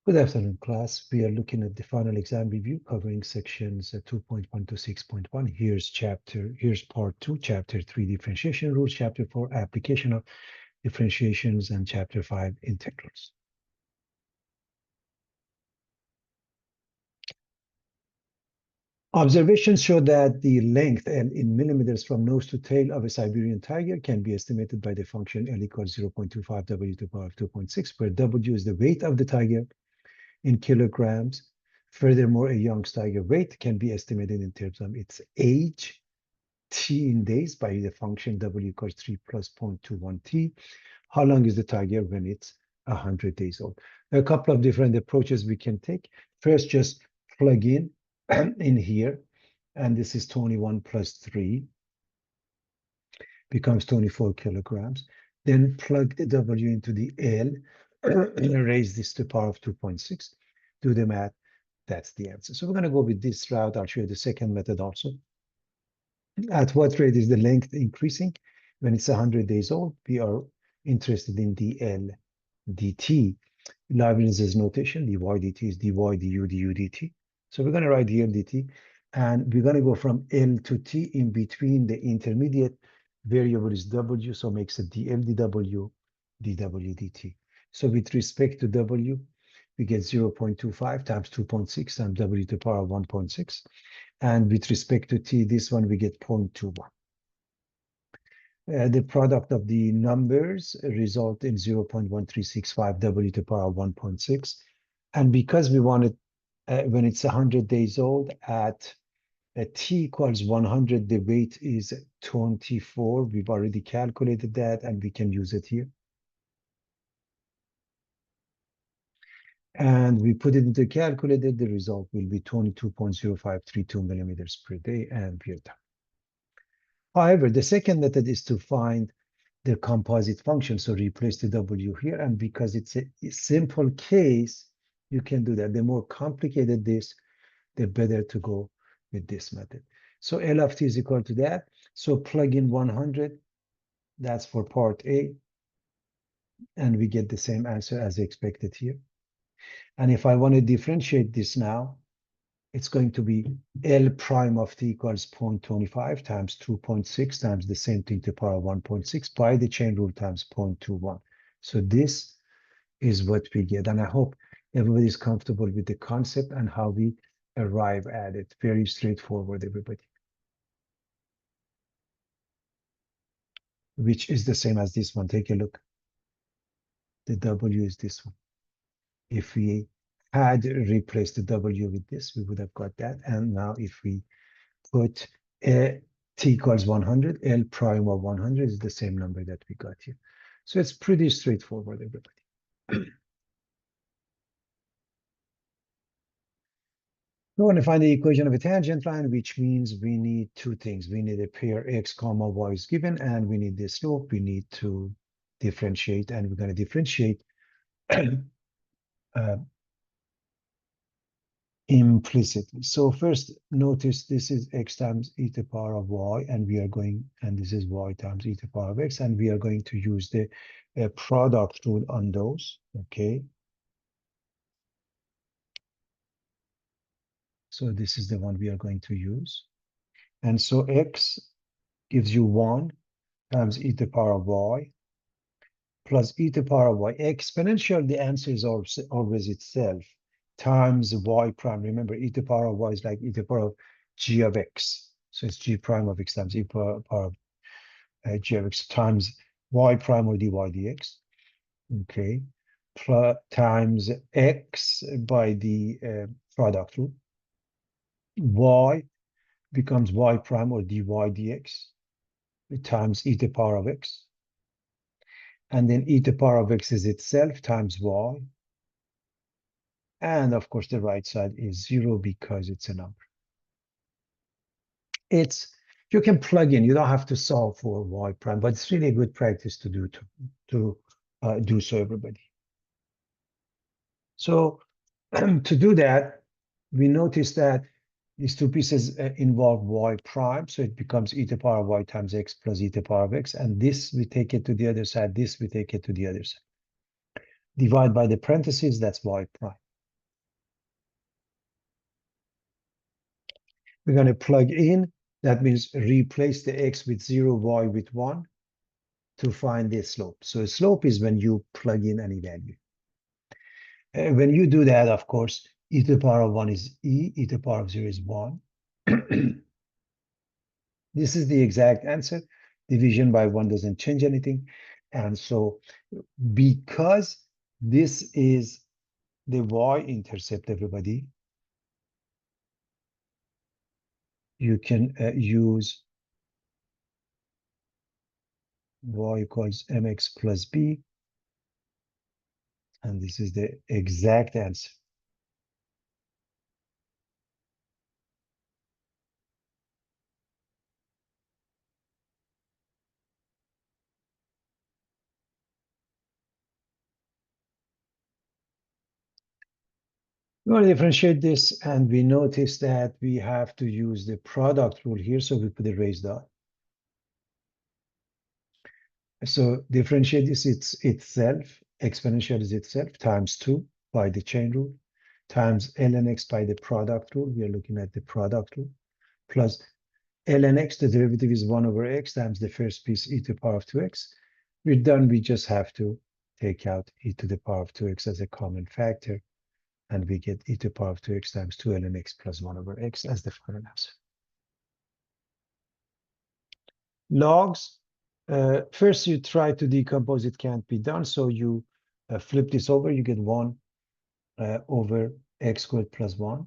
Good afternoon, class. We are looking at the final exam review covering sections 2.1 to 6.1. Here's part 2, chapter 3, differentiation rules, chapter 4, application of differentiations, and chapter 5, integrals. Observations show that the length L in millimeters from nose to tail of a Siberian tiger can be estimated by the function L equals 0.25 W to the power of 2.6, where W is the weight of the tiger in kilograms. Furthermore, a young tiger weight can be estimated in terms of its age, t in days, by the function W equals 3 plus 0.21 t. How long is the tiger when it's 100 days old? There are a couple of different approaches we can take. First, just plug in here, and this is 21 plus 3 becomes 24 kilograms. Then plug the W into the L, raise this to the power of 2.6, do the math, that's the answer. So we're going to go with this route. I'll show you the second method also. At what rate is the length increasing? When it's 100 days old, we are interested in dl dt. Leibniz's notation, dy dt is dy du du dt. So we're going to write dl dt, and we're going to go from L to t. In between, the intermediate variable is w, so makes it dl dw dw dt. So with respect to w, we get 0.25 times 2.6 times w to the power of 1.6. And with respect to t, this one, we get 0.21. The product of the numbers result in 0.1365 w to the power of 1.6. And because we want it when it's 100 days old, at t equals 100, the weight is 24. We've already calculated that, and we can use it here. And we put it into the calculator, the result will be 22.0532 millimeters per day, and we're done. However, the second method is to find the composite function. So replace the W here, and because it's a simple case, you can do that. The more complicated this, the better to go with this method. So L of t is equal to that. So plug in 100, that's for part A, and we get the same answer as expected here. And if I want to differentiate this now, it's going to be L prime of t equals 0.25 times 2.6 times the same thing to the power of 1.6 by the chain rule times 0.21. So this is what we get. And I hope everybody is comfortable with the concept and how we arrive at it. Very straightforward, everybody. Which is the same as this one. Take a look. The W is this one. If we had replaced the W with this, we would have got that. And now if we put t equals 100, L prime of 100 is the same number that we got here. So it's pretty straightforward, everybody. We want to find the equation of a tangent line, which means we need two things. We need a pair x comma y is given, and we need the slope. We need to differentiate, and we're going to differentiate implicitly. So first, notice this is x times e to the power of y, and we are going, and this is y times e to the power of x, and we are going to use the product rule on those, okay? So this is the one we are going to use. And so x gives you 1 times e to the power of y plus e to the power of y. Exponential, the answer is always itself, times y prime. Remember, e to the power of y is like e to the power of g of x. So it's g prime of x times e to the power of g of x times y prime or dy dx. Okay, plus times x by the product rule. Y becomes y prime or dy dx times e to the power of x. And then e to the power of x is itself times y. And of course, the right side is 0 because it's a number. You can plug in, you don't have to solve for y prime, but it's really a good practice to do do so, everybody. So to do that, we notice that these two pieces involve y prime, so it becomes e to the power of y times x plus e to the power of x, and this we take it to the other side, this we take it to the other side. Divide by the parentheses, that's y prime. We're going to plug in. That means replace the x with 0, y with 1 to find the slope. So a slope is when you plug in any value. When you do that, of course, e to the power of 1 is e to the power of 0 is 1. This is the exact answer. Division by 1 doesn't change anything. And so because this is the y-intercept, everybody, you can use y equals mx plus b. And this is the exact answer. We want to differentiate this, and we notice that we have to use the product rule here, so we put a raised dot. So differentiate this, it's itself, exponential is itself, times 2 by the chain rule, times ln x by the product rule, we are looking at the product rule, plus ln x, the derivative is 1 over x times the first piece e to the power of 2x. We're done, we just have to take out e to the power of 2x as a common factor, and we get e to the power of 2x times 2 ln x plus 1 over x as the final answer. Logs, first you try to decompose, it can't be done, so you flip this over, you get 1 over x squared plus 1.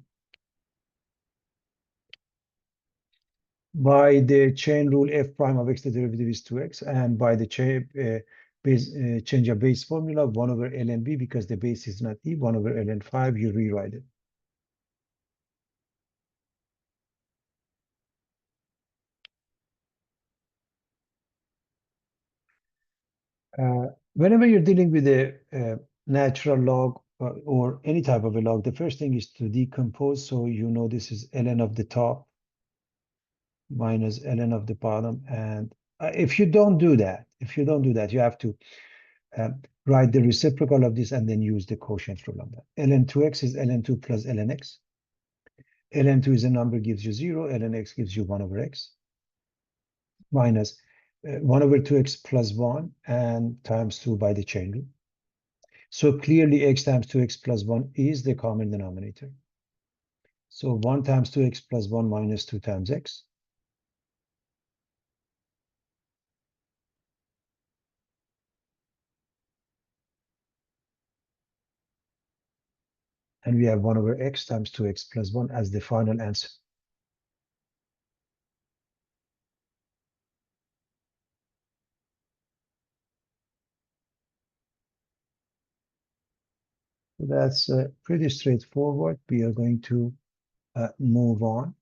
By the chain rule, f prime of x, the derivative is 2x, and by the change of base formula, 1 over ln b, because the base is not e, 1 over ln 5, you rewrite it. Whenever you're dealing with a natural log or any type of a log, the first thing is to decompose. So you know this is ln of the top minus ln of the bottom. And if you don't do that, you have to write the reciprocal of this and then use the quotient rule on that. ln 2x is ln 2 plus ln x. ln 2 is a number, gives you 0. ln x gives you 1 over x minus 1 over 2x plus 1 and times 2 by the chain rule. So clearly x times 2x plus 1 is the common denominator. So 1 times 2x plus 1 minus 2 times x. And we have 1 over x times 2x plus 1 as the final answer. So that's pretty straightforward. We are going to move on.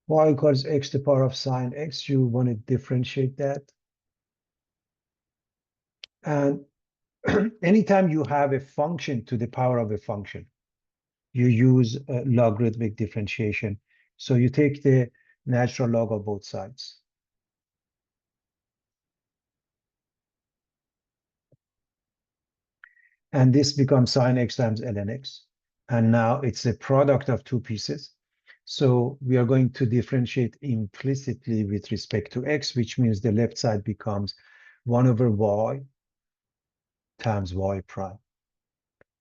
Y equals x to the power of sine x. You want to differentiate that. And anytime you have a function to the power of a function, you use logarithmic differentiation. So you take the natural log of both sides. And this becomes sine x times ln x. And now it's a product of two pieces. So we are going to differentiate implicitly with respect to x, which means the left side becomes 1 over y times y prime.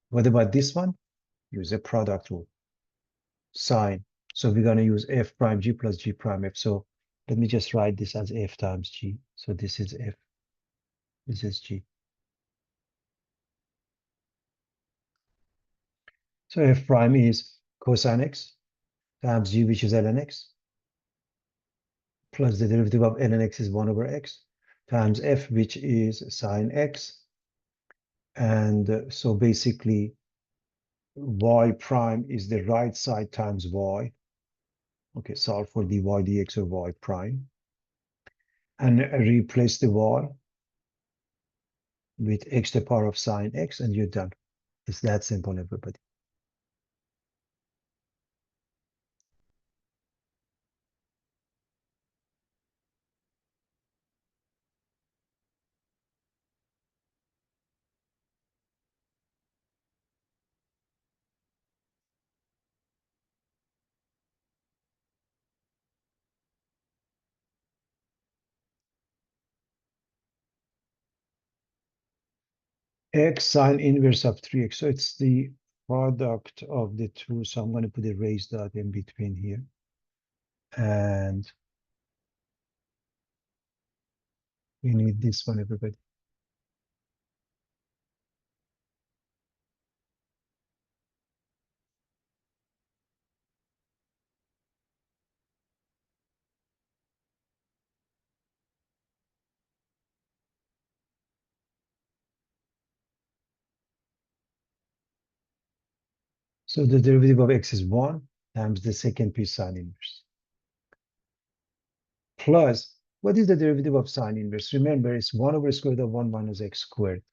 What about this one? Use a product rule. Sine. So we're going to use f prime g plus g prime f. So let me just write this as f times g. So this is f, this is g. So f prime is cosine x times g, which is ln x, plus the derivative of ln x is 1 over x, times f, which is sine x. And so basically, y prime is the right side times y. Okay, solve for dy dx of y prime. And replace the y with x to the power of sine x, and you're done. It's that simple, everybody. X sine inverse of 3x. So it's the product of the two. So I'm going to put a raised dot in between here. And we need this one, everybody. So the derivative of x is 1 times the second piece sine inverse. Plus, what is the derivative of sine inverse? Remember, it's 1 over square root of 1 minus x squared.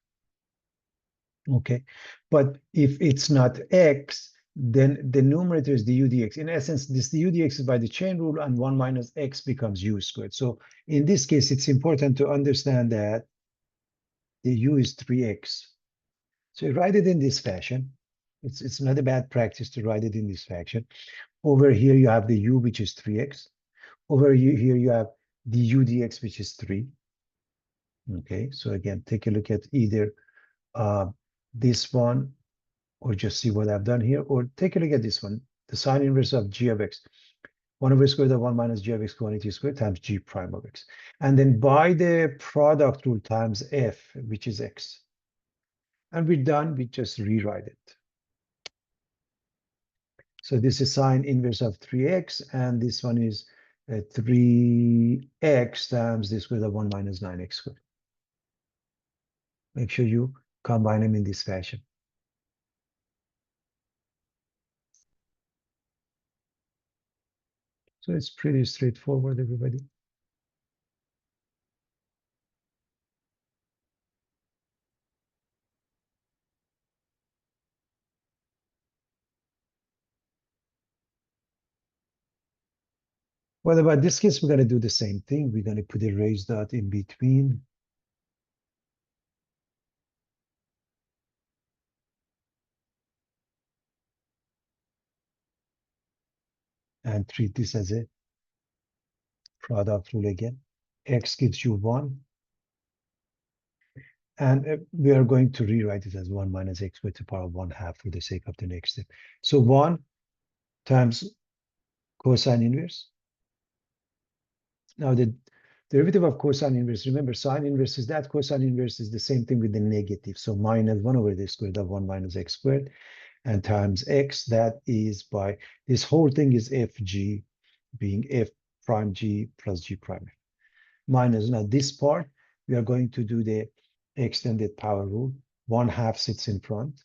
Okay, but if it's not x, then the numerator is du dx. In essence, this du dx is by the chain rule, and 1 minus x becomes u squared. So in this case, it's important to understand that the u is 3x. So you write it in this fashion. It's not a bad practice to write it in this fashion. Over here, you have the u, which is 3x. Over here, you have the u dx, which is 3. Okay, so again, take a look at either this one, or just see what I've done here, or take a look at this one, the sine inverse of g of x. 1 over square root of 1 minus g of x quantity squared times g prime of x. And then by the product rule times f, which is x. And we're done, we just rewrite it. So this is sine inverse of 3x, and this one is 3x times the square root of 1 minus 9x squared. Make sure you combine them in this fashion. So it's pretty straightforward, everybody. What about this case? We're going to do the same thing. We're going to put a raised dot in between. And treat this as a product rule again. X gives you 1. And we are going to rewrite it as 1 minus x to the power of 1/2 for the sake of the next step. So 1 times cosine inverse. Now the derivative of cosine inverse, remember sine inverse is that, cosine inverse is the same thing with the negative. So minus 1 over the square root of 1 minus x squared, and times x, that is by, this whole thing is fg being f prime g plus g prime f. Minus, now this part, we are going to do the extended power rule. 1/2 sits in front.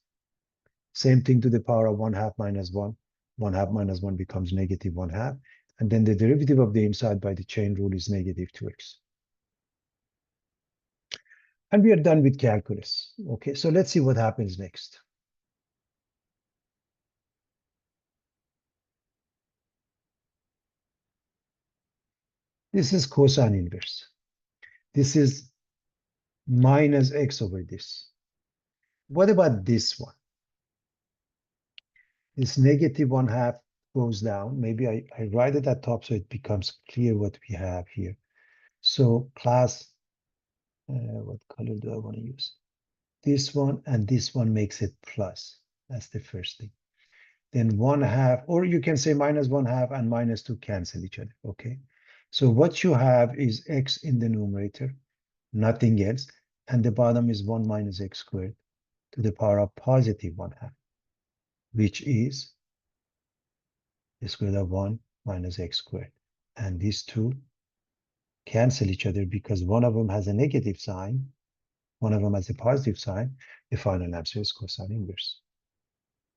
Same thing to the power of 1/2 minus 1. 1/2 minus 1 becomes negative 1/2. And then the derivative of the inside by the chain rule is negative 2x. And we are done with calculus. Okay, so let's see what happens next. This is cosine inverse. This is minus x over this. What about this one? This negative 1/2 goes down. Maybe I write it at top so it becomes clear what we have here. So class, what color do I want to use? This one and this one makes it plus. That's the first thing. Then 1/2, or you can say minus 1/2 and minus 2 cancel each other, okay? So what you have is x in the numerator, nothing else, and the bottom is 1 minus x squared to the power of positive 1/2, which is the square root of 1 minus x squared. And these two cancel each other because one of them has a negative sign, one of them has a positive sign. The final answer is cosine inverse.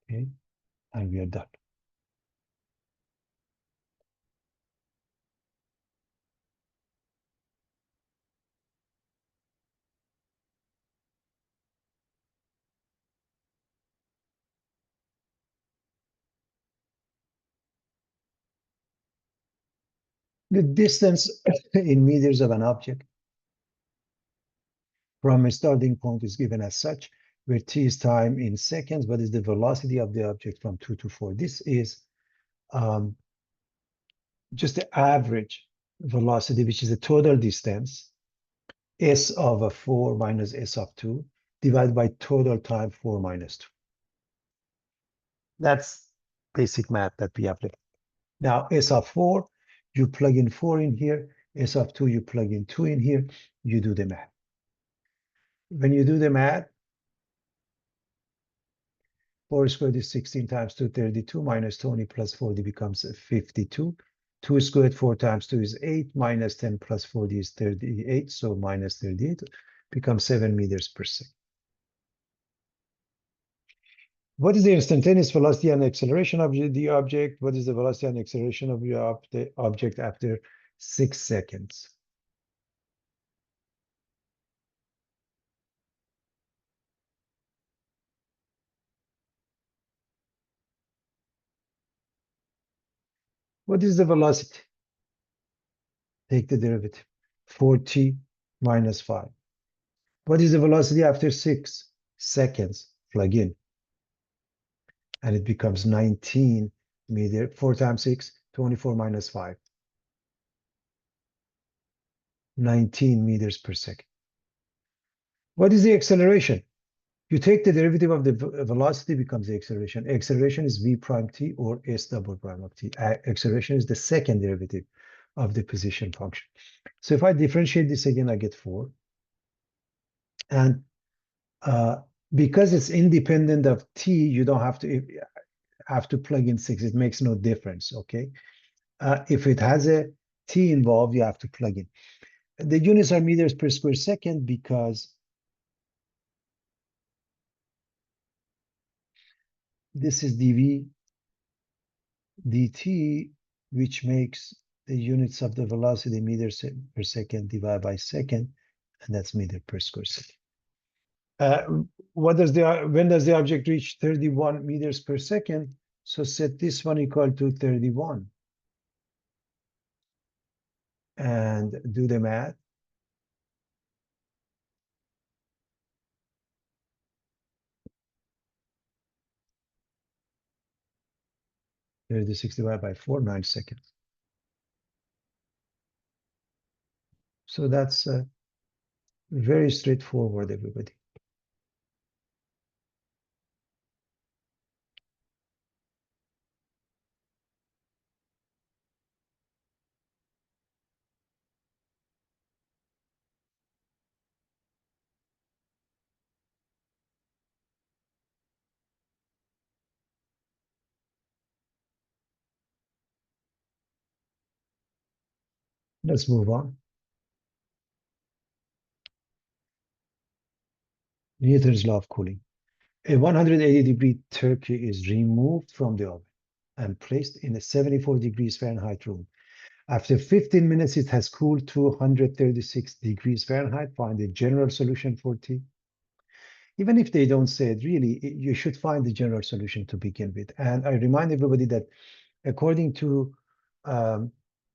Okay, and we are done. The distance in meters of an object from a starting point is given as such, where t is time in seconds. What is the velocity of the object from 2 to 4? This is just the average velocity, which is the total distance, s of a 4 minus s of 2, divided by total time 4 minus 2. That's basic math that we have left. Now, S of 4, you plug in 4 in here. S of 2, you plug in 2 in here. You do the math. When you do the math, 4 squared is 16 times 2, 32, minus 20 plus 40 becomes 52. 2 squared, 4 times 2 is 8, minus 10 plus 40 is 38, so minus 38 becomes 7 meters per second. What is the instantaneous velocity and acceleration of the object? What is the velocity and acceleration of the object after 6 seconds? What is the velocity? Take the derivative. 4t minus 5. What is the velocity after 6 seconds? Plug in. And it becomes 19 meters. 4 times 6, 24 minus 5. 19 meters per second. What is the acceleration? You take the derivative of the velocity, becomes the acceleration. Acceleration is v prime t or s double prime of t. Acceleration is the second derivative of the position function. So if I differentiate this again, I get 4. And because it's independent of t, you don't have to plug in 6. It makes no difference, okay? If it has a t involved, you have to plug in. The units are meters per square second because this is dv dt, which makes the units of the velocity meters per second divided by second, and that's meter per square second. When does the object reach 31 meters per second? So set this one equal to 31 and do the math. 36 divided by 4, 9 seconds. So that's very straightforward, everybody. Let's move on. Newton's law of cooling. A 180-degree turkey is removed from the oven and placed in a 74 degrees Fahrenheit room. After 15 minutes, it has cooled to 136 degrees Fahrenheit. Find the general solution for T. Even if they don't say it, really, you should find the general solution to begin with. And I remind everybody that according to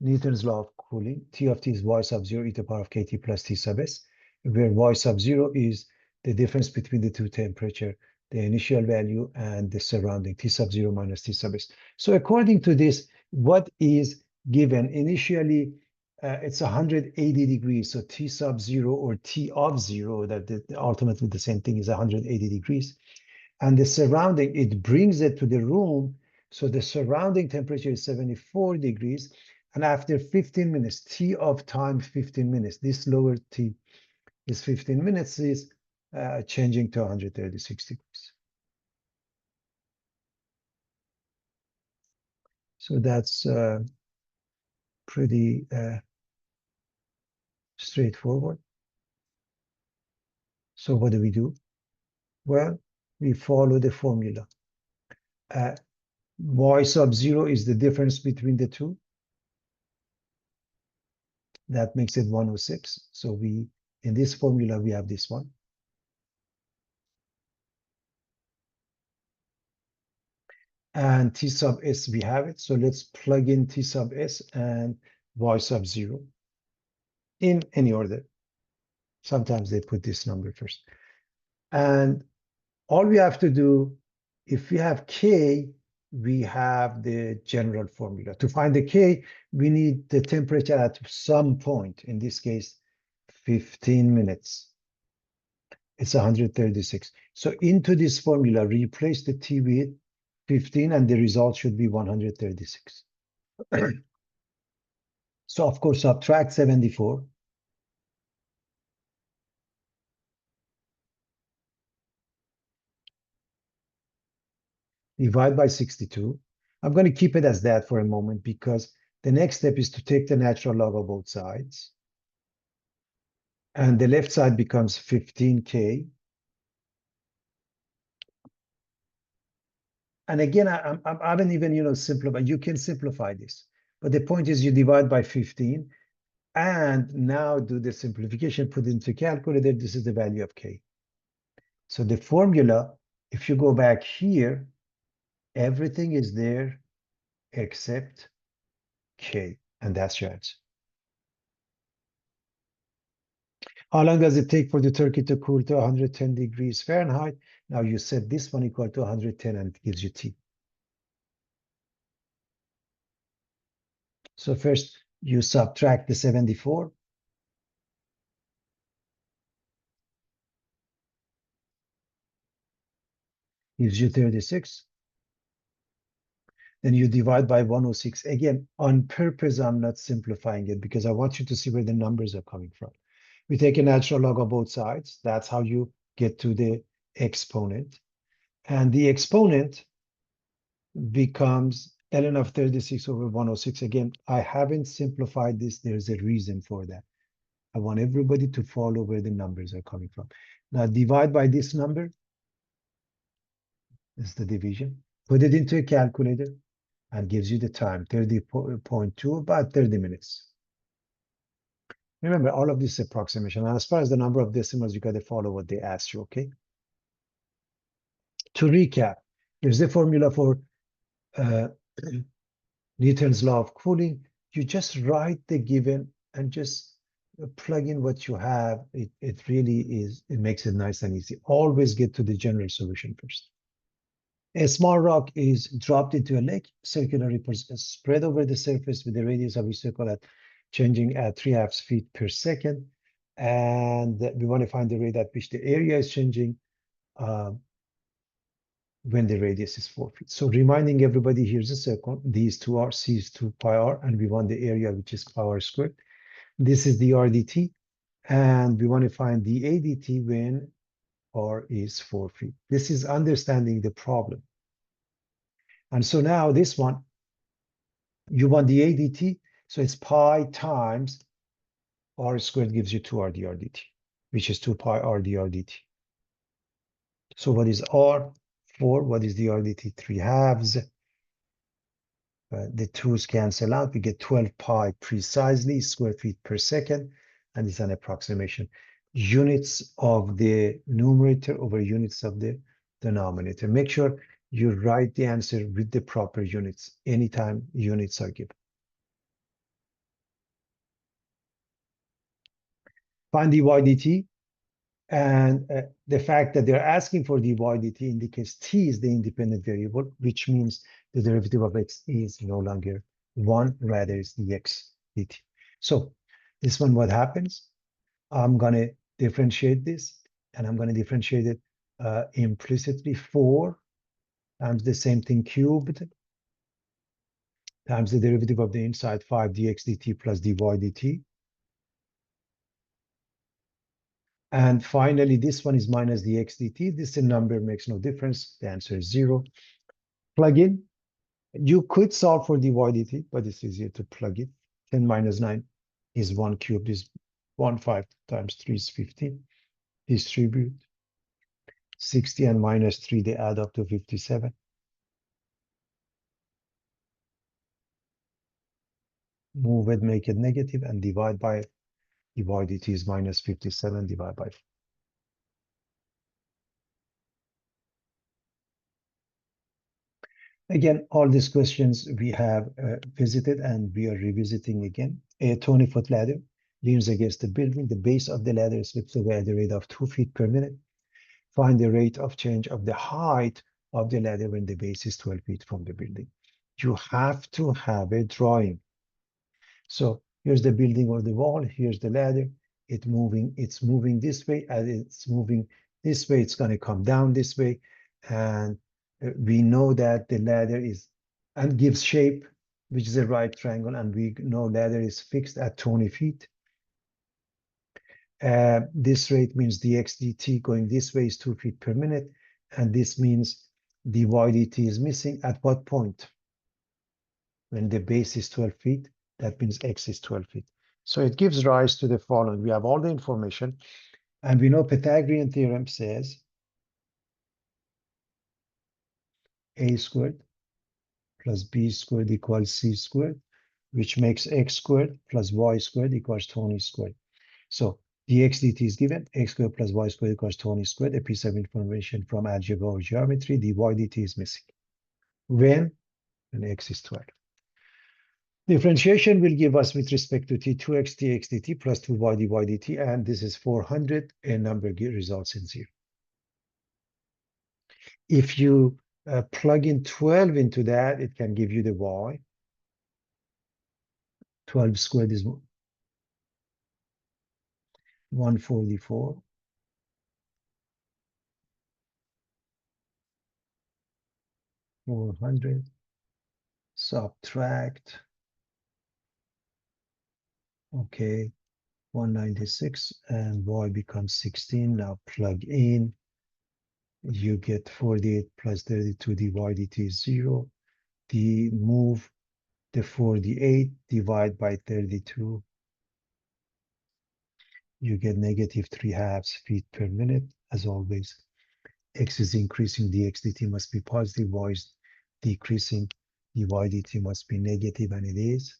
Newton's law of cooling, T of T is y sub 0 e to the power of kt plus T sub s, where y sub 0 is the difference between the two temperature, the initial value and the surrounding, T sub 0 minus T sub s. So according to this, what is given initially, it's 180 degrees. So T sub 0 or T of 0, that ultimately the same thing, is 180 degrees. And the surrounding, it brings it to the room. So the surrounding temperature is 74 degrees. And after 15 minutes, T of time 15 minutes, this lower T is 15 minutes, is changing to 136 degrees. So that's pretty straightforward. So what do we do? Well, we follow the formula. Y sub 0 is the difference between the two. That makes it 106. So in this formula, we have this one. And T sub S, we have it. So let's plug in T sub S and Y sub 0 in any order. Sometimes they put this number first. And all we have to do, if we have K, we have the general formula. To find the K, we need the temperature at some point, in this case, 15 minutes. It's 136. So into this formula, replace the t with 15, and the result should be 136. So of course, subtract 74. Divide by 62. I'm going to keep it as that for a moment because the next step is to take the natural log of both sides. And the left side becomes 15K. And again, I haven't even, simplified. You can simplify this. But the point is you divide by 15 and now do the simplification, put it into calculator. This is the value of K. So the formula, if you go back here, everything is there except K. And that's your answer. How long does it take for the turkey to cool to 110 degrees Fahrenheit? Now you set this one equal to 110 and it gives you T. So first you subtract the 74. Gives you 36. Then you divide by 106. Again, on purpose, I'm not simplifying it because I want you to see where the numbers are coming from. We take a natural log of both sides. That's how you get to the exponent. And the exponent becomes ln of 36 over 106. Again, I haven't simplified this. There's a reason for that. I want everybody to follow where the numbers are coming from. Now divide by this number. This is the division. Put it into a calculator and gives you the time, 30.2, about 30 minutes. Remember, all of this is approximation. And as far as the number of decimals, you got to follow what they asked you, okay? To recap, here's the formula for Newton's law of cooling. You just write the given and just plug in what you have. It really is, it makes it nice and easy. Always get to the general solution first. A small rock is dropped into a lake, circular ripples spread over the surface with the radius of each circle at changing at 3/2 feet per second. And we want to find the rate at which the area is changing when the radius is 4 feet. So reminding everybody, here's a circle. These two are C is 2 pi r, and we want the area, which is pi r squared. This is the RDT, and we want to find the ADT when r is 4 feet. This is understanding the problem. And so now this one, you want the ADT, so it's pi times r squared gives you 2r dRdt, which is 2 pi r dRdt. So what is r? 4. What is the RDT? 3/2. The 2's cancel out. We get 12 pi precisely square feet per second, and it's an approximation. Units of the numerator over units of the denominator. Make sure you write the answer with the proper units anytime units are given. Find dy dt, and the fact that they're asking for dy dt indicates t is the independent variable, which means the derivative of x is no longer 1, rather it's dx dt. So this one, what happens? I'm going to differentiate this, and I'm going to differentiate it implicitly. 4 times the same thing cubed times the derivative of the inside 5 dx dt plus dy dt. And finally, this one is minus dx dt. This number makes no difference. The answer is 0. Plug in. You could solve for dy dt, but it's easier to plug it. 10 minus 9 is 1 cubed is 1. 5 times 3 is 15. Distribute. 60 and minus 3, they add up to 57. Move it, make it negative, and divide by dy dt is minus 57, divide by 4. Again, all these questions we have visited and we are revisiting again. A 20-foot ladder leans against the building. The base of the ladder slips away at the rate of 2 feet per minute. Find the rate of change of the height of the ladder when the base is 12 feet from the building. You have to have a drawing. So here's the building or the wall. Here's the ladder. It's moving this way, and it's moving this way, it's going to come down this way. And we know that the ladder is, and gives shape, which is a right triangle. And we know ladder is fixed at 20 feet. This rate means dx dt going this way is 2 feet per minute. And this means dy dt is missing at what point? When the base is 12 feet, that means x is 12 feet. So it gives rise to the following. We have all the information, and we know Pythagorean theorem says a squared plus b squared equals c squared, which makes x squared plus y squared equals 20 squared. So dx dt is given, x squared plus y squared equals 20 squared, a piece of information from algebra or geometry. Dy dt is missing. When x is 12. Differentiation will give us with respect to t 2x dx dt plus 2y dy dt, and this is 400, a number results in 0. If you plug in 12 into that, it can give you the y. 12 squared is 144. 400. Subtract. Okay. 196, and y becomes 16. Now plug in. You get 48 plus 32 dy dt is 0. Move the 48, divide by 32. You get negative 3/2 feet per minute. As always, x is increasing, dx dt must be positive, y is decreasing, dy dt must be negative, and it is.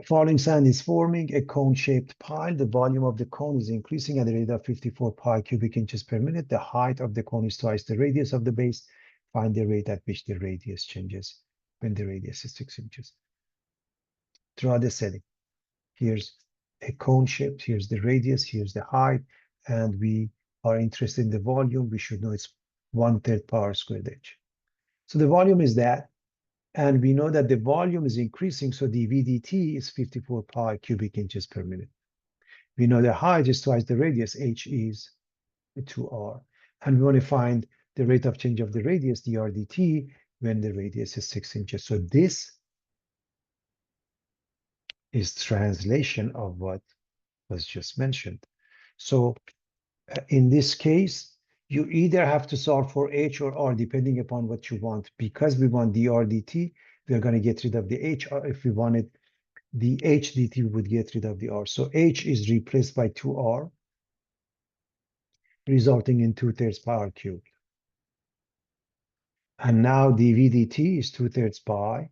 Falling sand is forming a cone-shaped pile. The volume of the cone is increasing at the rate of 54 pi cubic inches per minute. The height of the cone is twice the radius of the base. Find the rate at which the radius changes when the radius is 6 inches. Draw the setting. Here's a cone shape. Here's the radius. Here's the height. And we are interested in the volume. We should know it's 1/3 power squared h. So the volume is that. And we know that the volume is increasing, so the VDT is 54 pi cubic inches per minute. We know the height is twice the radius, h is 2r. And we want to find the rate of change of the radius, dr dt, when the radius is 6 inches. So this is translation of what was just mentioned. So in this case, you either have to solve for h or r, depending upon what you want. Because we want dr dt, we are going to get rid of the h. If we wanted the h dt, we would get rid of the r. So h is replaced by 2r, resulting in 2/3 power cubed. And now dv dt is 2/3 pi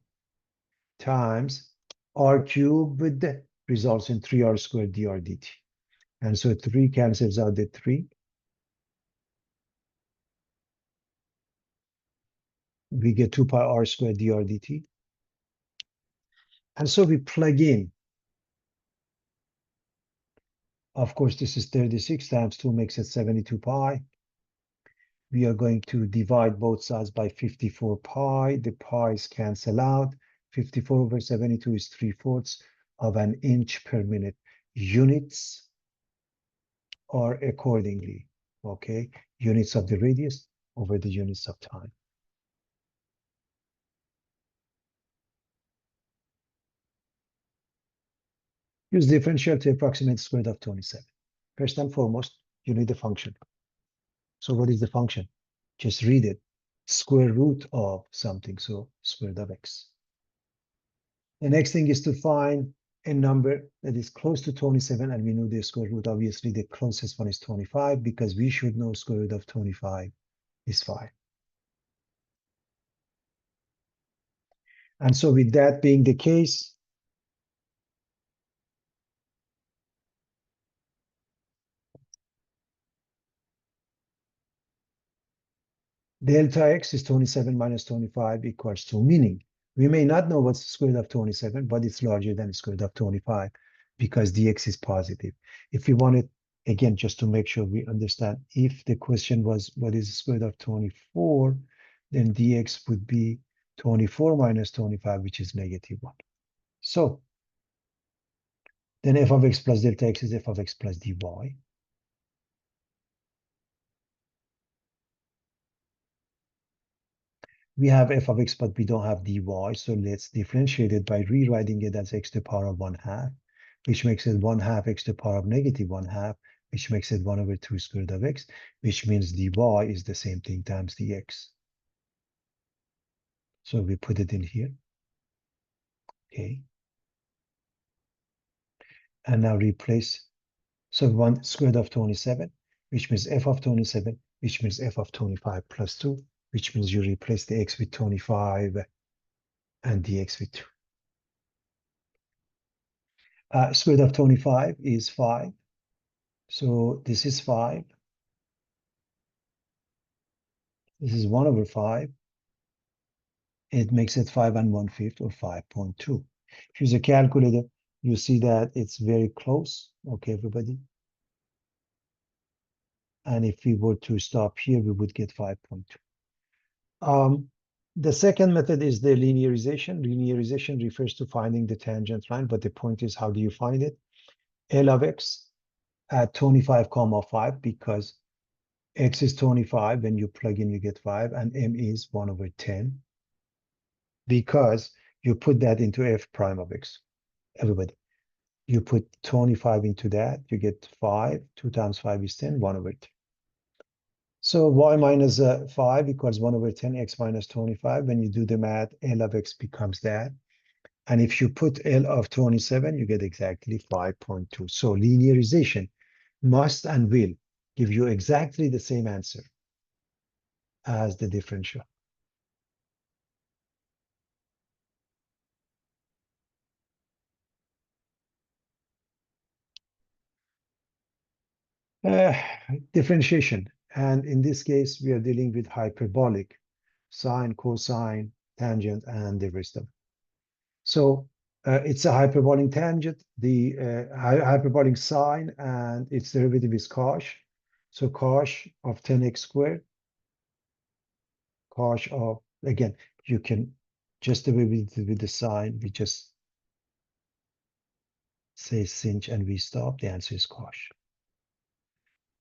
times r cubed, results in 3r squared dr dt. And so 3 cancels out the 3. We get 2 pi r squared dr dt. And so we plug in. Of course, this is 36 times 2 makes it 72 pi. We are going to divide both sides by 54 pi. The pi's cancel out. 54 over 72 is 3/4 of an inch per minute. Units are accordingly, okay? Units of the radius over the units of time. Use differential to approximate the square root of 27. First and foremost, you need the function. So what is the function? Just read it. Square root of something, so square root of x. The next thing is to find a number that is close to 27, and we know the square root. Obviously, the closest one is 25, because we should know square root of 25 is 5. And so with that being the case, delta x is 27 minus 25 equals 2, meaning we may not know what's the square root of 27, but it's larger than the square root of 25 because dx is positive. If we wanted, again, just to make sure we understand, if the question was what is the square root of 24, then dx would be 24 minus 25, which is -1. So Then f of x plus delta x is f of x plus dy. We have f of x, but we don't have dy, so let's differentiate it by rewriting it as x to the power of 1/2, which makes it 1/2 x to the power of negative 1/2, which makes it 1/2 square root of x, which means dy is the same thing times dx. So we put it in here. Okay. And now replace. So 1 square root of 27, which means f of 27, which means f of 25 plus 2, which means you replace the x with 25 and the x with 2. Square root of 25 is 5. So this is 5. This is 1/5. It makes it 5 1/5 or 5.2. If you use a calculator, you see that it's very close. Okay, everybody. And if we were to stop here, we would get 5.2. The second method is the linearization. Linearization refers to finding the tangent line, but the point is, how do you find it? L of x at 25, 5, because x is 25. When you plug in, you get 5, and m is 1/10, because you put that into f prime of x. Everybody, you put 25 into that, you get 5. 2 times 5 is 10, 1/10. So y minus 5 equals 1/10, x minus 25. When you do the math, L of x becomes that. And if you put L of 27, you get exactly 5.2. So linearization must and will give you exactly the same answer as the differential. Differentiation. And in this case, we are dealing with hyperbolic, sine, cosine, tangent, and the rest of it. So it's a hyperbolic tangent, the hyperbolic sine, and its derivative is cos. So cos of 10x squared, cos of, again, you can just the way we did with the sine, we just say sinh and we stop. The answer is cos.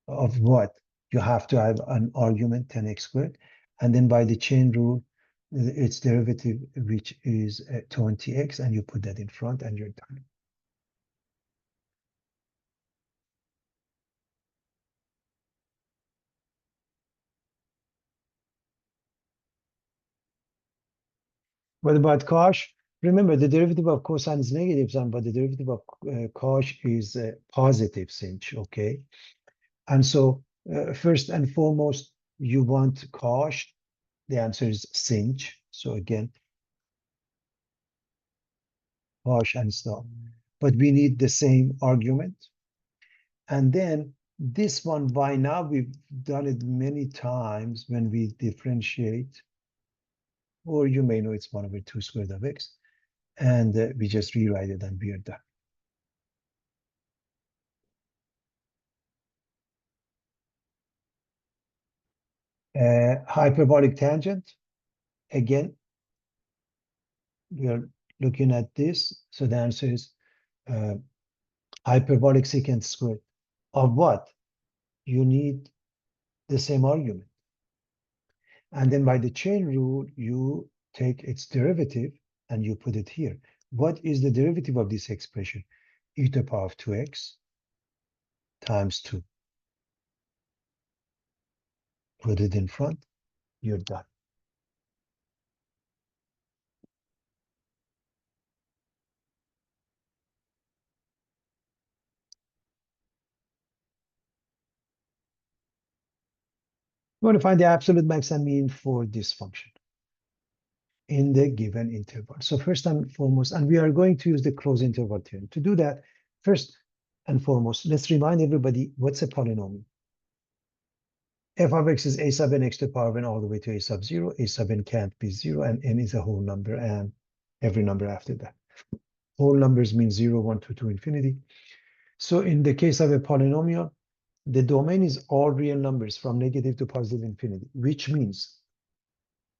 Of what? You have to have an argument 10x squared, and then by the chain rule, its derivative, which is 20x, and you put that in front and you're done. What about cos? Remember, the derivative of cosine is negative sine, but the derivative of cos is positive sinh, okay? And so first and foremost, you want cos. The answer is sinh. So again, cos and stop. But we need the same argument. And then this one, by now, we've done it many times when we differentiate, or you may know it's 1/2 squared of x. And we just rewrite it and we are done. Hyperbolic tangent, again, we are looking at this. So the answer is hyperbolic secant squared. Of what? You need the same argument. And then by the chain rule, you take its derivative and you put it here. What is the derivative of this expression? E to the power of 2x times 2. Put it in front, you're done. We're going to find the absolute max and mean for this function in the given interval. So first and foremost, and we are going to use the closed interval theorem. To do that, first and foremost, let's remind everybody what's a polynomial. F of x is a sub n x to the power of n all the way to a sub 0. A sub n can't be 0, and n is a whole number, and every number after that. Whole numbers mean 0, 1, 2, 2, infinity. So in the case of a polynomial, the domain is all real numbers from negative to positive infinity, which means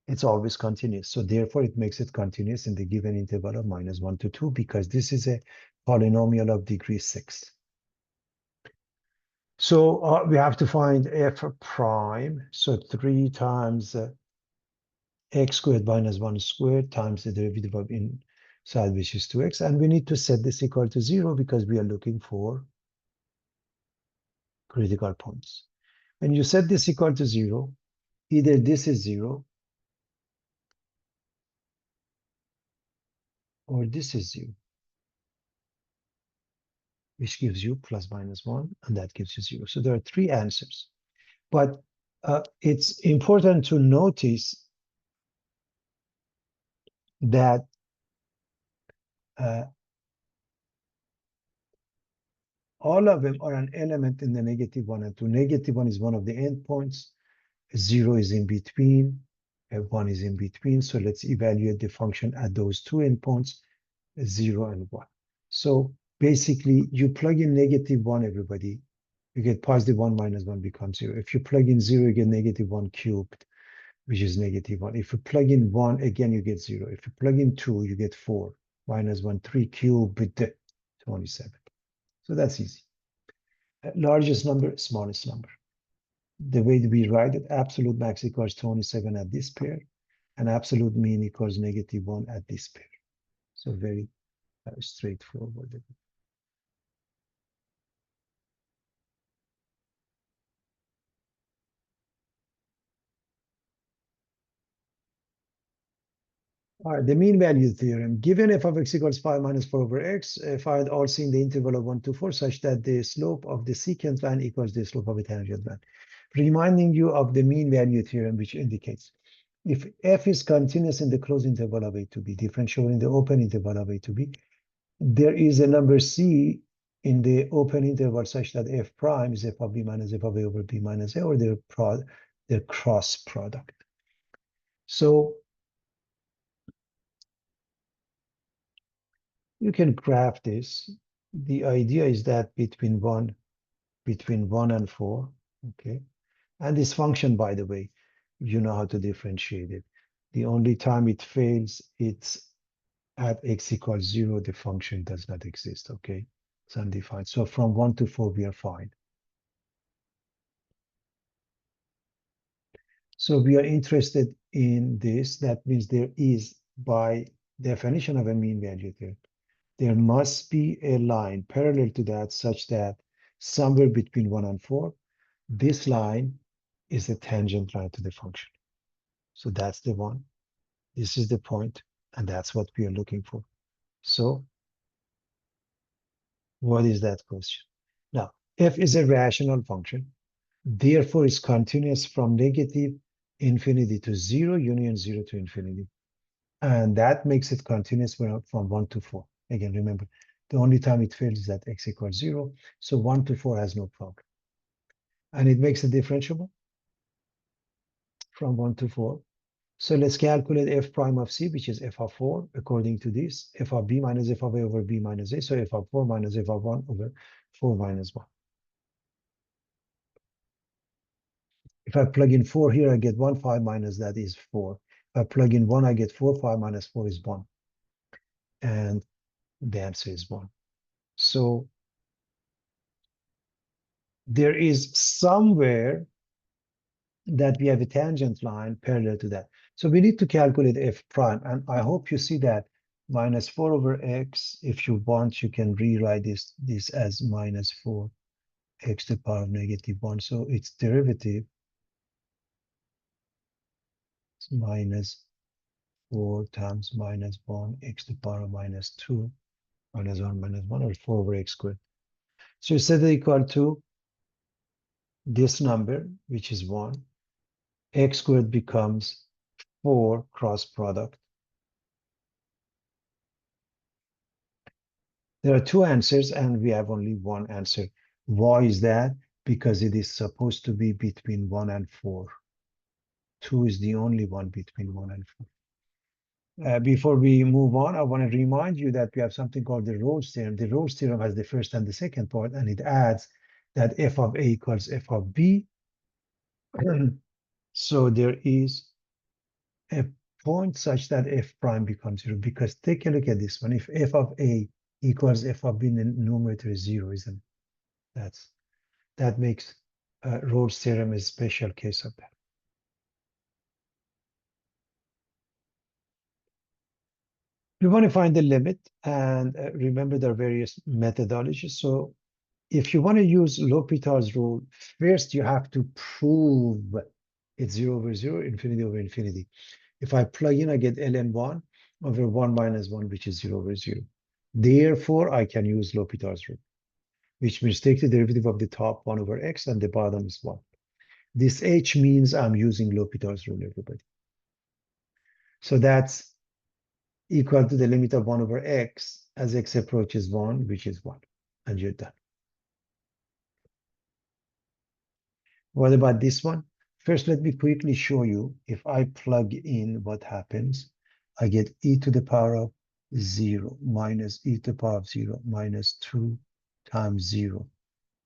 it's always continuous. So therefore, it makes it continuous in the given interval of -1 to 2, because this is a polynomial of degree 6. So we have to find f prime. So 3 times x squared minus 1 squared times the derivative of inside, which is 2x. And we need to set this equal to 0 because we are looking for critical points. When you set this equal to 0, either this is 0 or this is 0, which gives you plus minus 1, and that gives you 0. So there are 3 answers. But it's important to notice that all of them are an element in the negative 1 and 2. Negative 1 is one of the endpoints. 0 is in between. 1 is in between. So let's evaluate the function at those 2 endpoints, 0 and 1. So basically, you plug in negative 1, everybody, you get positive 1 minus 1 becomes 0. If you plug in 0, you get negative 1 cubed, which is negative 1. If you plug in 1, again, you get 0. If you plug in 2, you get 4 minus 1, 3 cubed, 27. So that's easy. Largest number, smallest number. The way we write it, absolute max equals 27 at this pair, and absolute mean equals negative 1 at this pair. So very straightforward. All right, the mean value theorem. Given f of x equals 5 minus 4 over x, find all c in the interval of 1 to 4 such that the slope of the secant line equals the slope of a tangent line. Reminding you of the mean value theorem, which indicates if f is continuous in the closed interval of a to b, differentiable in the open interval of a to b, there is a number c in the open interval such that f prime is f of b minus f of a over b minus a, or their cross product. So you can graph this. The idea is that between 1 and 4, okay? And this function, by the way, you know how to differentiate it. The only time it fails, it's at x equals 0, the function does not exist, okay? It's undefined. So from 1 to 4, we are fine. So we are interested in this. That means there is, by definition of a mean value theorem, there must be a line parallel to that such that somewhere between 1 and 4, this line is a tangent line to the function. So that's the one. This is the point, and that's what we are looking for. So what is that question? Now, f is a rational function. Therefore, it's continuous from negative infinity to 0, union 0 to infinity. And that makes it continuous from 1 to 4. Again, remember, the only time it fails is at x equals 0. So 1 to 4 has no problem. And it makes it differentiable from 1 to 4. So let's calculate f prime of c, which is f of 4, according to this, f of b minus f of a over b minus a. So f of 4 minus f of 1 over 4 minus 1. If I plug in 4 here, I get 1, 5 minus that is 4. If I plug in 1, I get 4, 5 minus 4 is 1. And the answer is 1. So there is somewhere that we have a tangent line parallel to that. So we need to calculate f prime. And I hope you see that minus 4 over x, if you want, you can rewrite this as minus 4 x to the power of negative 1. So its derivative is minus 4 times minus 1 x to the power of minus 2 minus 1 or 4 over x squared. So you set it equal to this number, which is 1. X squared becomes 4 cross product. There are 2 answers and we have only 1 answer. Why is that? Because it is supposed to be between 1 and 4. 2 is the only one between 1 and 4. Before we move on, I want to remind you that we have something called the Rhodes theorem. The Rhodes theorem has the first and the second part, and it adds that f of a equals f of b. So there is a point such that f prime becomes 0, because take a look at this one. If f of a equals f of b in the numerator is 0, isn't it? That makes Rolle's theorem a special case of that. We want to find the limit, and remember there are various methodologies. So if you want to use L'Hopital's rule, first you have to prove it's 0 over 0, infinity over infinity. If I plug in, I get ln1 over 1 minus 1, which is 0 over 0. Therefore, I can use L'Hopital's rule, which means take the derivative of the top 1 over x and the bottom is 1. This h means I'm using L'Hopital's rule, everybody. So that's equal to the limit of 1 over x as x approaches 1, which is 1. And you're done. What about this one? First, let me quickly show you. If I plug in, what happens? I get e to the power of 0 minus e to the power of 0 minus 2 times 0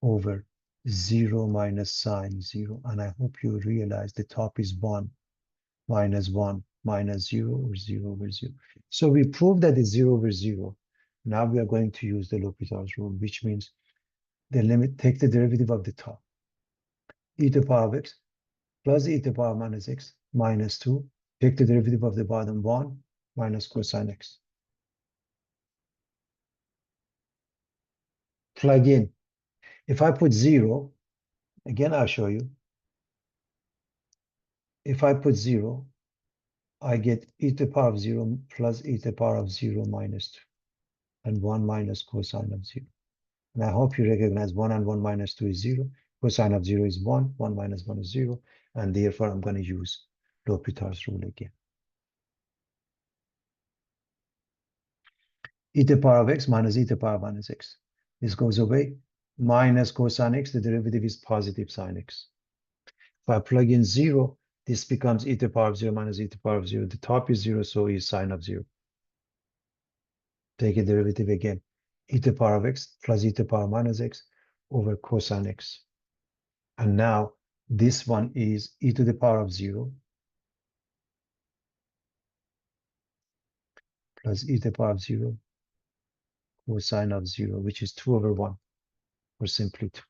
over 0 minus sine 0. And I hope you realize the top is 1 minus 1 minus 0 or 0 over 0. So we proved that it's 0 over 0. Now we are going to use the L'Hopital's rule, which means the limit, take the derivative of the top, e to the power of x plus e to the power minus x minus 2. Take the derivative of the bottom 1 minus cosine x. Plug in. If I put 0, again, I'll show you. If I put 0, I get e to the power of 0 plus e to the power of 0 minus 2 and 1 minus cosine of 0. And I hope you recognize 1 and 1 minus 2 is 0. Cosine of 0 is 1. 1 minus 1 is 0. And therefore, I'm going to use L'Hopital's rule again. E to the power of x minus e to the power minus x. This goes away. Minus cosine x, the derivative is positive sine x. If I plug in 0, this becomes e to the power of 0 minus e to the power of 0. The top is 0, so is sine of 0. Take a derivative again. E to the power of x plus e to the power minus x over cosine x. And now this one is e to the power of 0 plus e to the power of 0 cosine of 0, which is 2 over 1, or simply 2.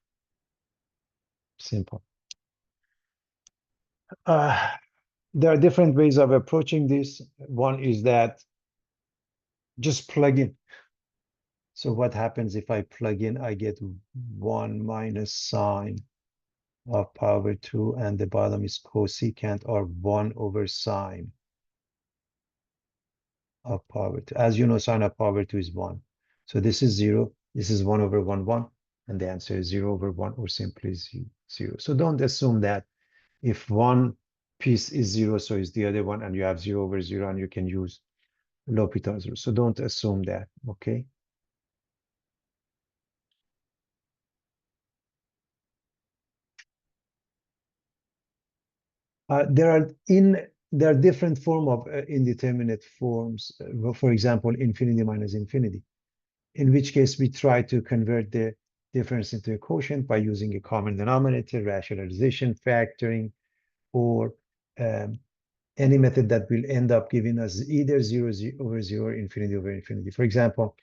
Simple. There are different ways of approaching this. One is that just plug in. So what happens if I plug in? I get 1 minus sine of power 2, and the bottom is cosecant, or 1 over sine of power 2. As you know, sine of power 2 is 1. So this is 0. This is 1 over 1, 1. And the answer is 0 over 1, or simply 0. So don't assume that if one piece is 0, so is the other one, and you have 0 over 0, and you can use L'Hopital's rule. So don't assume that, okay? There are different form of indeterminate forms. For example, infinity minus infinity, in which case we try to convert the difference into a quotient by using a common denominator, rationalization, factoring, or any method that will end up giving us either 0 over 0 or infinity over infinity. For example,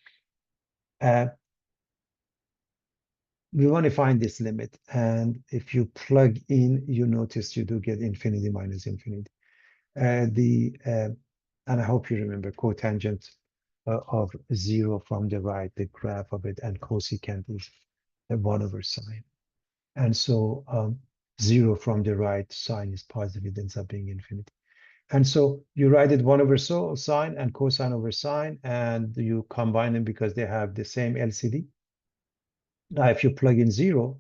we want to find this limit, and if you plug in, you notice you do get infinity minus infinity. And I hope you remember cotangent of 0 from the right, the graph of it, and cosecant is 1 over sine. And so 0 from the right, sine is positive, it ends up being infinity. And so you write it 1 over sine and cosine over sine, and you combine them because they have the same LCD. Now, if you plug in 0,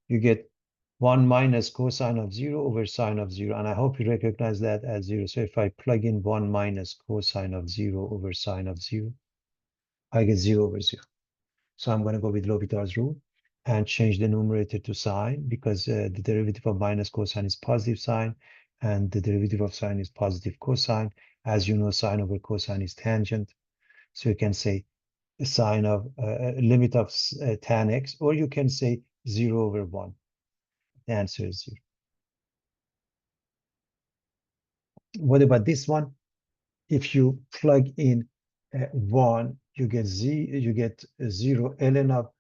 you get 1 minus cosine of 0 over sine of 0. And I hope you recognize that as 0. So if I plug in 1 minus cosine of 0 over sine of 0, I get 0 over 0. So I'm going to go with L'Hopital's rule and change the numerator to sine, because the derivative of minus cosine is positive sine, and the derivative of sine is positive cosine. As you know, sine over cosine is tangent. So you can say the sine of limit of tan x, or you can say 0 over 1. The answer is 0. What about this one? If you plug in 1 you get you get 0 ln of,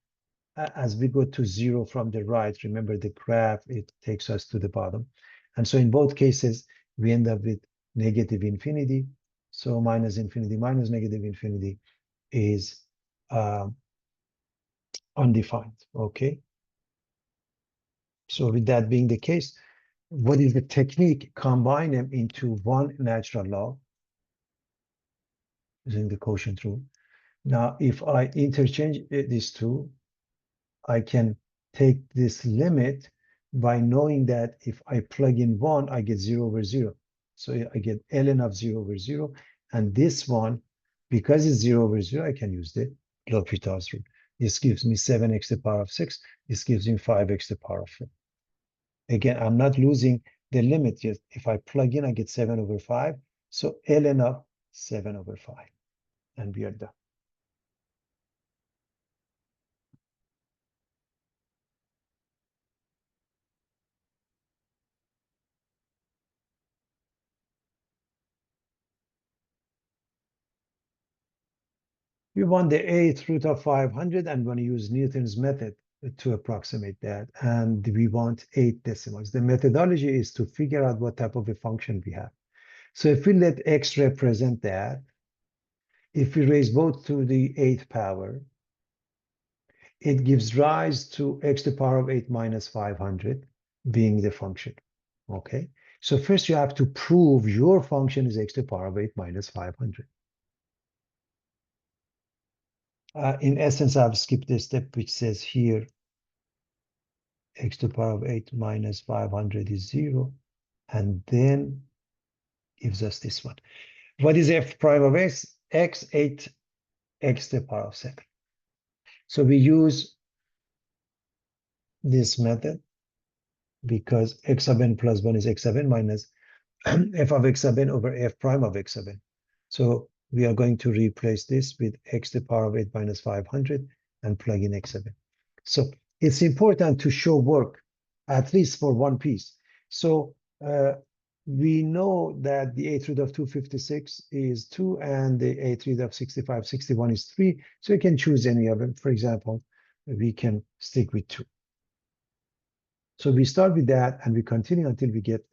as we go to 0 from the right, remember the graph, it takes us to the bottom. And so in both cases, we end up with negative infinity. So minus infinity minus negative infinity is undefined, okay? So with that being the case, what is the technique? Combine them into one natural log using the quotient rule. Now, if I interchange these two, I can take this limit by knowing that if I plug in 1, I get 0 over 0. So I get ln of 0 over 0. And this one, because it's 0 over 0, I can use the L'Hopital's rule. This gives me 7x to the power of 6. This gives me 5x to the power of 4. Again, I'm not losing the limit yet. If I plug in, I get 7 over 5. So ln of 7 over 5. And we are done. We want the eighth root of 500 and want to use Newton's method to approximate that. And we want 8 decimals. The methodology is to figure out what type of a function we have. So if we let x represent that, if we raise both to the 8th power, it gives rise to x to the power of 8 minus 500 being the function. Okay. So first you have to prove your function is x to the power of 8 minus 500. In essence, I've skipped the step which says here x to the power of 8 minus 500 is 0, and then gives us this one. What is f prime of x? X, 8, x to the power of 7. So we use this method because x sub n plus 1 is x sub n minus f of x sub n over f prime of x sub n. So we are going to replace this with x to the power of 8 minus 500 and plug in x sub n. So it's important to show work, at least for one piece. So we know that the 8th root of 256 is 2 and the 8th root of 61 is 3. So we can choose any of them. For example, we can stick with 2. So we start with that and we continue until we get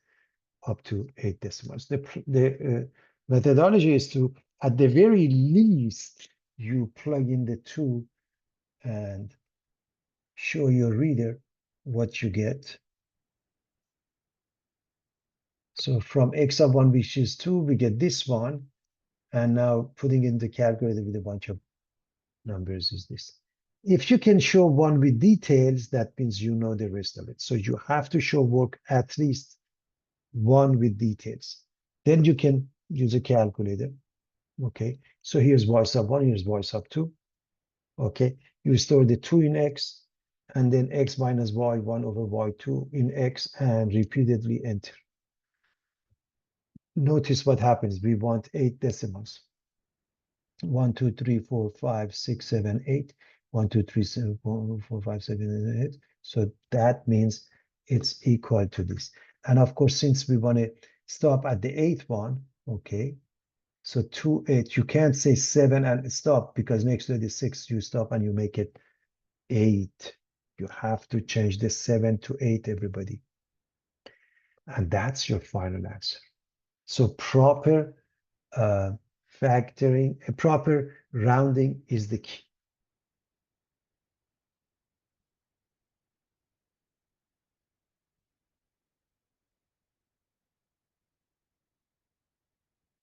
up to 8 decimals. The methodology is to, at the very least, you plug in the 2 and show your reader what you get. So from x of 1, which is 2, we get this one. And now putting in the calculator with a bunch of numbers is this. If you can show one with details, that means you know the rest of it. So you have to show work at least one with details. Then you can use a calculator. Okay, so here's y sub 1, here's y sub 2. Okay, you store the 2 in x, and then x minus y 1 over y2 in x, and repeatedly enter. Notice what happens. We want 8 decimals. 1, 2, 3, 4, 5, 6, 7, 8. 1, 2, 3, 7, 4, 5, 7, 8. So that means it's equal to this. And of course, since we want to stop at the 8th one, okay, so 2, 8, you can't say 7 and stop because next to the 6, you stop and you make it 8. You have to change the 7 to 8, everybody. And that's your final answer. So proper factoring, proper rounding is the key.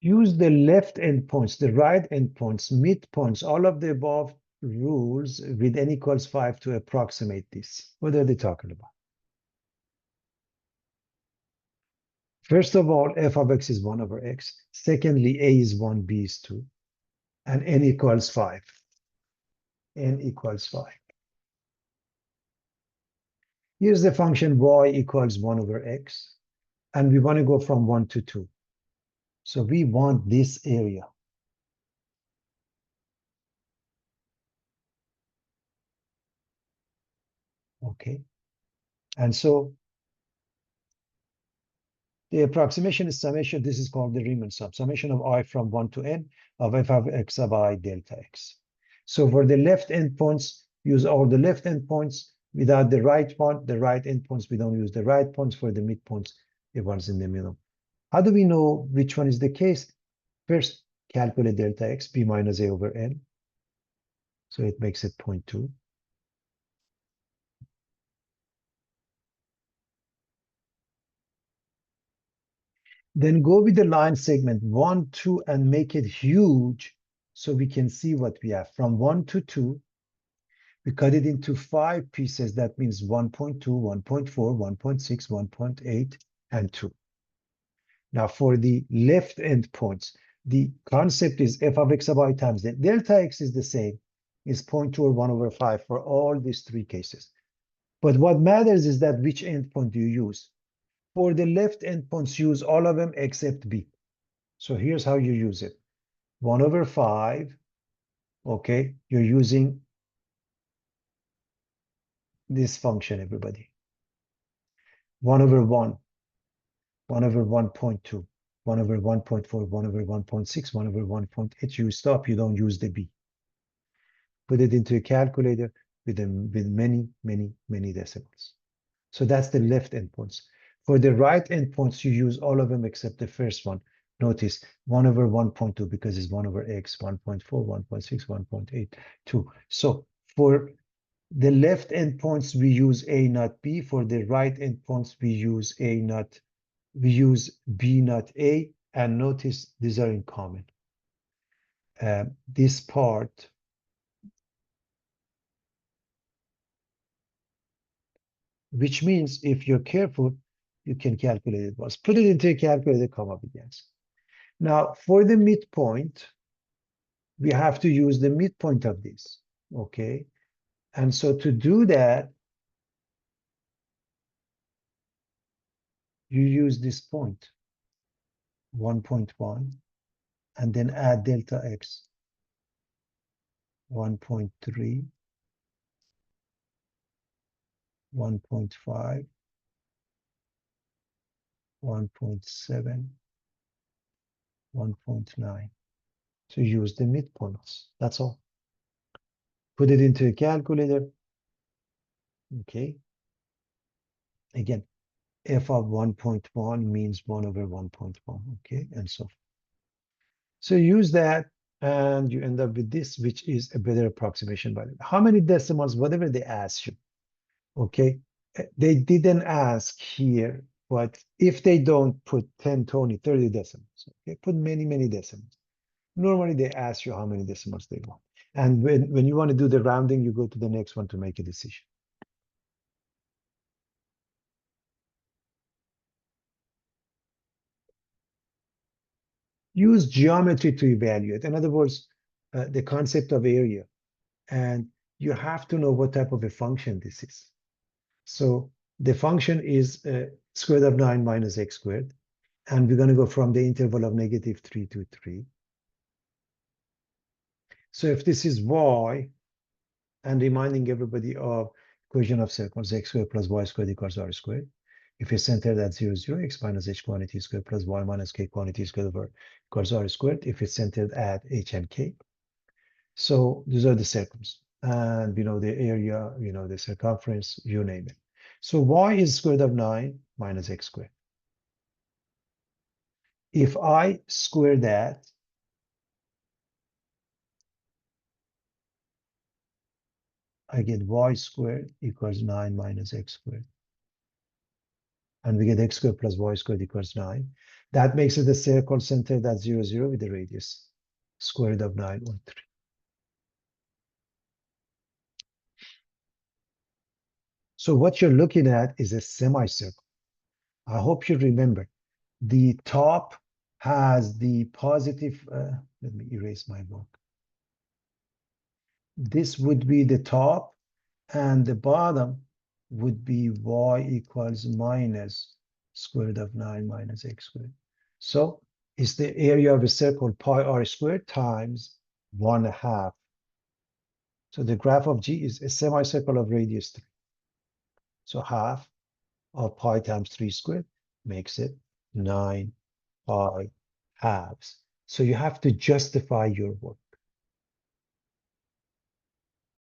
Use the left endpoints, the right endpoints, midpoints, all of the above rules with n equals 5 to approximate this. What are they talking about? First of all, f of x is 1 over x. Secondly, a is 1, b is 2. And n equals 5. N equals 5. Here's the function y equals 1 over x. And we want to go from 1 to 2. So we want this area. Okay. And so the approximation is summation. This is called the Riemann sum. Summation of I from 1 to n of f of x of I delta x. So for the left endpoints, use all the left endpoints. Without the right one, the right endpoints, we don't use the right points. For the midpoints, the ones in the middle. How do we know which one is the case? First, calculate delta x, b minus a over n. So it makes it 0.2. Then go with the line segment 1, 2, and make it huge so we can see what we have. From 1 to 2, we cut it into 5 pieces. That means 1.2, 1.4, 1.6, 1.8, and 2. Now for the left endpoints, the concept is f of x by times the delta x is the same, is 0.2 or 1 over 5 for all these 3 cases. But what matters is that which endpoint do you use. For the left endpoints, use all of them except b. So here's how you use it. 1 over 5, okay, you're using this function, everybody. 1 over 1, 1 over 1.2, 1 over 1.4, 1 over 1.6, 1 over 1.8. You stop, you don't use the b. Put it into a calculator with many, many, many decimals. So that's the left endpoints. For the right endpoints, you use all of them except the first one. Notice 1 over 1.2 because it's 1 over x, 1.4, 1.6, 1.8, 2. So for the left endpoints, we use A not B. For the right endpoints, we use B not A. And notice these are in common. This part, which means if you're careful, you can calculate it once. Put it into a calculator, come up with the answer. Now, for the midpoint, we have to use the midpoint of this, okay? And so to do that, you use this point, 1.1, and then add delta x, 1.3, 1.5, 1.7, 1.9. So use the midpoints, that's all. Put it into a calculator, okay? Again, f of 1.1 means 1 over 1.1, okay? And so forth. So use that, and you end up with this, which is a better approximation by it. How many decimals, whatever they ask you, okay? They didn't ask here, but if they don't put 10, 20, 30 decimals, okay? Put many, many decimals. Normally they ask you how many decimals they want. And when you want to do the rounding, you go to the next one to make a decision. Use geometry to evaluate. In other words, the concept of area. And you have to know what type of a function this is. So the function is square root of 9 minus x squared. And we're going to go from the interval of -3 to 3. So if this is y, and reminding everybody of equation of circles, x squared plus y squared equals r squared. If it's centered at 0, 0, x minus h quantity squared plus y minus k quantity squared over equals r squared. If it's centered at h and k. So these are the circles. And you know the area, you know the circumference, you name it. So y is square root of 9 minus x squared. If I square that, I get y squared equals 9 minus x squared. And we get x squared plus y squared equals 9. That makes it a circle centered at 0, 0 with the radius square root of 9 or 3. So what you're looking at is a semicircle. I hope you remember. The top has the positive, let me erase my book. This would be the top, and the bottom would be y equals minus square root of 9 minus x squared. So it's the area of a circle pi r squared times 1/2. So the graph of G is a semicircle of radius 3. So half of pi times 3 squared makes it 9 pi halves. So you have to justify your work.